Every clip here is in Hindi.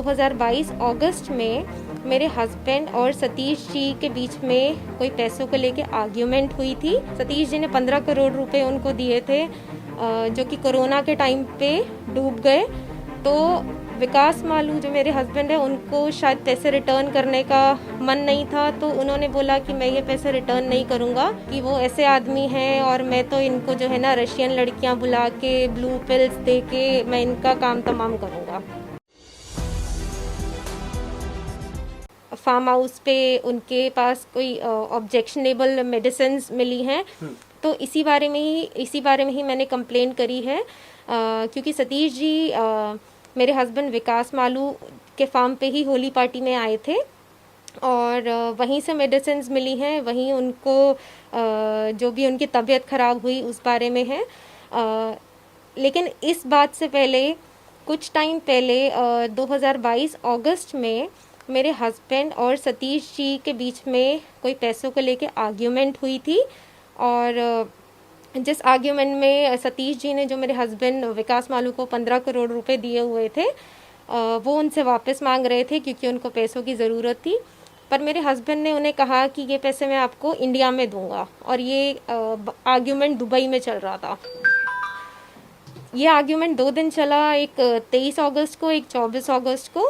2022 अगस्त में मेरे हस्बैंड और सतीश जी के बीच में कोई पैसों को लेके आर्ग्यूमेंट हुई थी। सतीश जी ने 15 करोड़ रुपए उनको दिए थे जो कि कोरोना के टाइम पे डूब गए। तो विकास मालू जो मेरे हस्बैंड है उनको शायद पैसे रिटर्न करने का मन नहीं था, तो उन्होंने बोला कि मैं ये पैसे रिटर्न नहीं करूँगा, कि वो ऐसे आदमी हैं और मैं तो इनको जो है ना रशियन लड़कियाँ बुला के ब्लू पिल्स दे के मैं इनका काम तमाम करूँगा। फार्म हाउस पे उनके पास कोई ऑब्जेक्शनेबल मेडिसिन मिली हैं, तो इसी बारे में ही मैंने कंप्लेंट करी है। क्योंकि सतीश जी मेरे हस्बैंड विकास मालू के फार्म पे ही होली पार्टी में आए थे और वहीं से मेडिसिन मिली हैं, वहीं उनको जो भी उनकी तबीयत ख़राब हुई उस बारे में है। लेकिन इस बात से पहले कुछ टाइम पहले 2022 अगस्त में मेरे हस्बैंड और सतीश जी के बीच में कोई पैसों को लेके आर्ग्यूमेंट हुई थी और जिस आर्ग्यूमेंट में सतीश जी ने जो मेरे हस्बैंड विकास मालू को 15 करोड़ रुपए दिए हुए थे वो उनसे वापस मांग रहे थे क्योंकि उनको पैसों की ज़रूरत थी। पर मेरे हस्बैंड ने उन्हें कहा कि ये पैसे मैं आपको इंडिया में दूंगा और ये आर्ग्यूमेंट दुबई में चल रहा था। ये आर्ग्यूमेंट 2 दिन चला, एक 23 अगस्त को, एक 24 अगस्त को।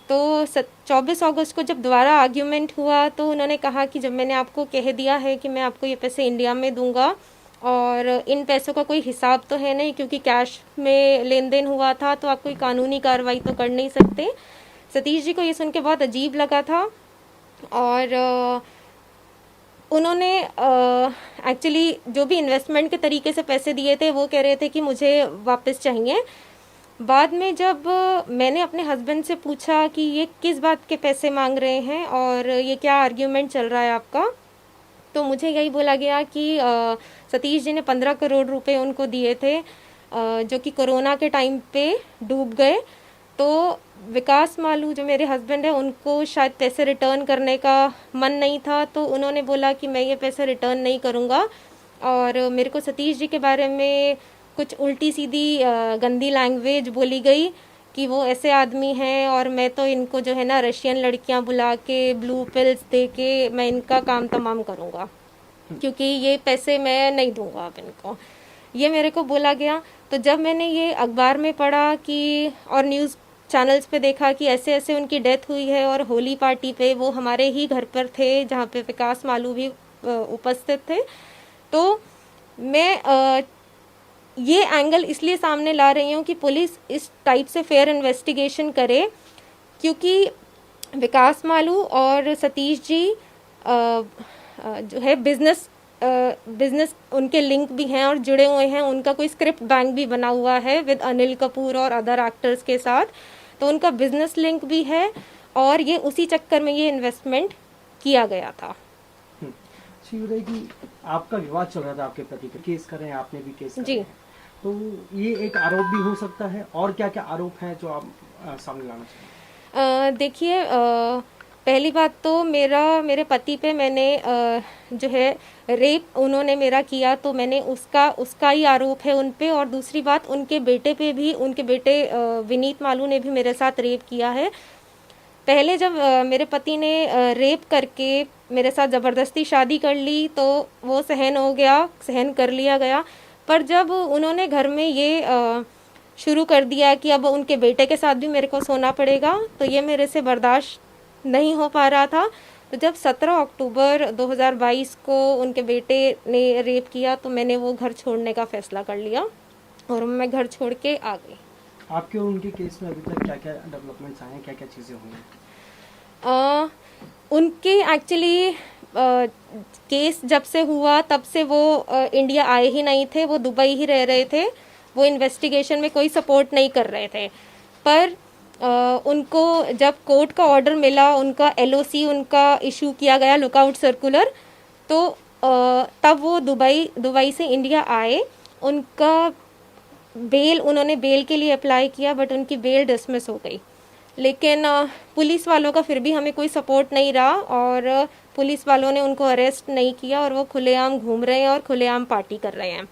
तो 24 अगस्त को जब दोबारा आर्ग्यूमेंट हुआ तो उन्होंने कहा कि जब मैंने आपको कह दिया है कि मैं आपको ये पैसे इंडिया में दूंगा और इन पैसों का कोई हिसाब तो है नहीं क्योंकि कैश में लेन देन हुआ था, तो आप कोई कानूनी कार्रवाई तो कर नहीं सकते। सतीश जी को ये सुन के बहुत अजीब लगा था और उन्होंने एक्चुअली जो भी इन्वेस्टमेंट के तरीके से पैसे दिए थे वो कह रहे थे कि मुझे वापस चाहिए। बाद में जब मैंने अपने हस्बैंड से पूछा कि ये किस बात के पैसे मांग रहे हैं और ये क्या आर्ग्यूमेंट चल रहा है आपका, तो मुझे यही बोला गया कि सतीश जी ने 15 करोड़ रुपए उनको दिए थे जो कि कोरोना के टाइम पे डूब गए। तो विकास मालू जो मेरे हस्बैंड है उनको शायद पैसे रिटर्न करने का मन नहीं था, तो उन्होंने बोला कि मैं ये पैसे रिटर्न नहीं करूँगा और मेरे को सतीश जी के बारे में कुछ उल्टी सीधी गंदी लैंग्वेज बोली गई कि वो ऐसे आदमी हैं और मैं तो इनको जो है ना रशियन लड़कियां बुला के ब्लू पिल्स दे के मैं इनका काम तमाम करूँगा क्योंकि ये पैसे मैं नहीं दूंगा अब इनको, ये मेरे को बोला गया। तो जब मैंने ये अखबार में पढ़ा कि और न्यूज़ चैनल्स पे देखा कि ऐसे ऐसे उनकी डेथ हुई है और होली पार्टी पे वो हमारे ही घर पर थे जहाँ पे विकास मालू भी उपस्थित थे, तो मैं ये एंगल इसलिए सामने ला रही हूँ कि पुलिस इस टाइप से फेयर इन्वेस्टिगेशन करे क्योंकि विकास मालू और सतीश जी जो है बिजनेस उनके लिंक भी हैं और जुड़े हुए हैं। उनका कोई स्क्रिप्ट बैंक भी बना हुआ है विद अनिल कपूर और अदर एक्टर्स के साथ, तो उनका बिजनेस लिंक भी है और ये उसी चक्कर में ये इन्वेस्टमेंट किया गया था। कि आपका विवाद चल रहा था आपके पति का, केस कर रहे हैं, आपने भी केस जी, तो ये एक आरोप भी हो सकता है और क्या क्या आरोप हैं जो आप सामने लाना चाहिए? देखिए, पहली बात तो मेरे पति पे मैंने जो है रेप उन्होंने मेरा किया, तो मैंने उसका ही आरोप है उन पे। और दूसरी बात उनके बेटे पे भी, उनके बेटे विनीत मालू ने भी मेरे साथ रेप किया है। पहले जब मेरे पति ने रेप करके मेरे साथ ज़बरदस्ती शादी कर ली तो वो सहन कर लिया गया। पर जब उन्होंने घर में ये शुरू कर दिया कि अब उनके बेटे के साथ भी मेरे को सोना पड़ेगा, तो ये मेरे से बर्दाश्त नहीं हो पा रहा था। तो जब 17 अक्टूबर 2022 को उनके बेटे ने रेप किया तो मैंने वो घर छोड़ने का फैसला कर लिया और मैं घर छोड़ के आ गई। आपके और उनके केस में अभी तक क्या क्या डेवलपमेंट्स आए हैं, क्या क्या चीज़ें हुई हैं? उनके एक्चुअली केस जब से हुआ तब से वो इंडिया आए ही नहीं थे, वो दुबई ही रह रहे थे। वो इन्वेस्टिगेशन में कोई सपोर्ट नहीं कर रहे थे। पर उनको जब कोर्ट का ऑर्डर मिला, उनका LOC उनका इशू किया गया, लुकआउट सर्कुलर, तो तब वो दुबई से इंडिया आए। उनका उन्होंने बेल के लिए अप्लाई किया बट उनकी बेल डिसमिस हो गई। लेकिन पुलिस वालों का फिर भी हमें कोई सपोर्ट नहीं रहा और पुलिस वालों ने उनको अरेस्ट नहीं किया और वो खुलेआम घूम रहे हैं और खुलेआम पार्टी कर रहे हैं।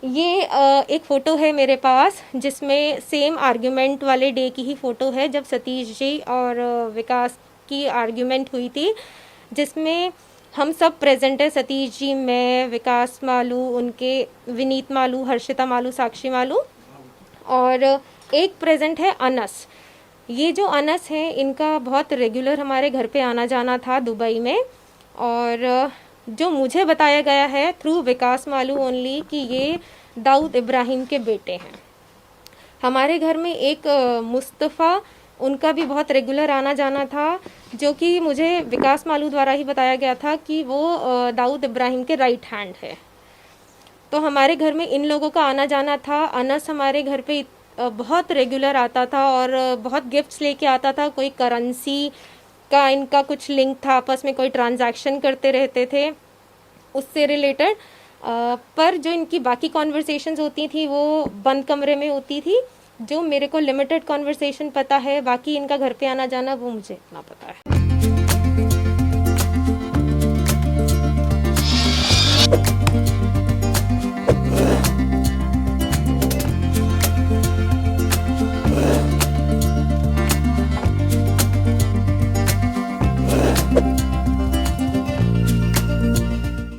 ये एक फ़ोटो है मेरे पास जिसमें सेम आर्ग्यूमेंट वाले डे की ही फ़ोटो है जब सतीश जी और विकास की आर्ग्यूमेंट हुई थी, जिसमें हम सब प्रेजेंट है। सतीश जी, मैं, विकास मालू, उनके विनीत मालू, हर्षिता मालू, साक्षी मालू, और एक प्रेजेंट है अनस। ये जो अनस है इनका बहुत रेगुलर हमारे घर पे आना जाना था दुबई में, और जो मुझे बताया गया है थ्रू विकास मालू ओनली कि ये दाऊद इब्राहिम के बेटे हैं। हमारे घर में एक मुस्तफ़ा, उनका भी बहुत रेगुलर आना जाना था, जो कि मुझे विकास मालू द्वारा ही बताया गया था कि वो दाऊद इब्राहिम के राइट हैंड है। तो हमारे घर में इन लोगों का आना जाना था। अनस हमारे घर पे बहुत रेगुलर आता था और बहुत गिफ्ट्स लेके आता था। कोई करेंसी का इनका कुछ लिंक था, आपस में कोई ट्रांजैक्शन करते रहते थे उससे रिलेटेड। पर जो इनकी बाकी कॉन्वर्सेशंस होती थी वो बंद कमरे में होती थी। जो मेरे को लिमिटेड कॉन्वर्सेशन पता है, बाकी इनका घर पे आना जाना वो मुझे इतना पता है।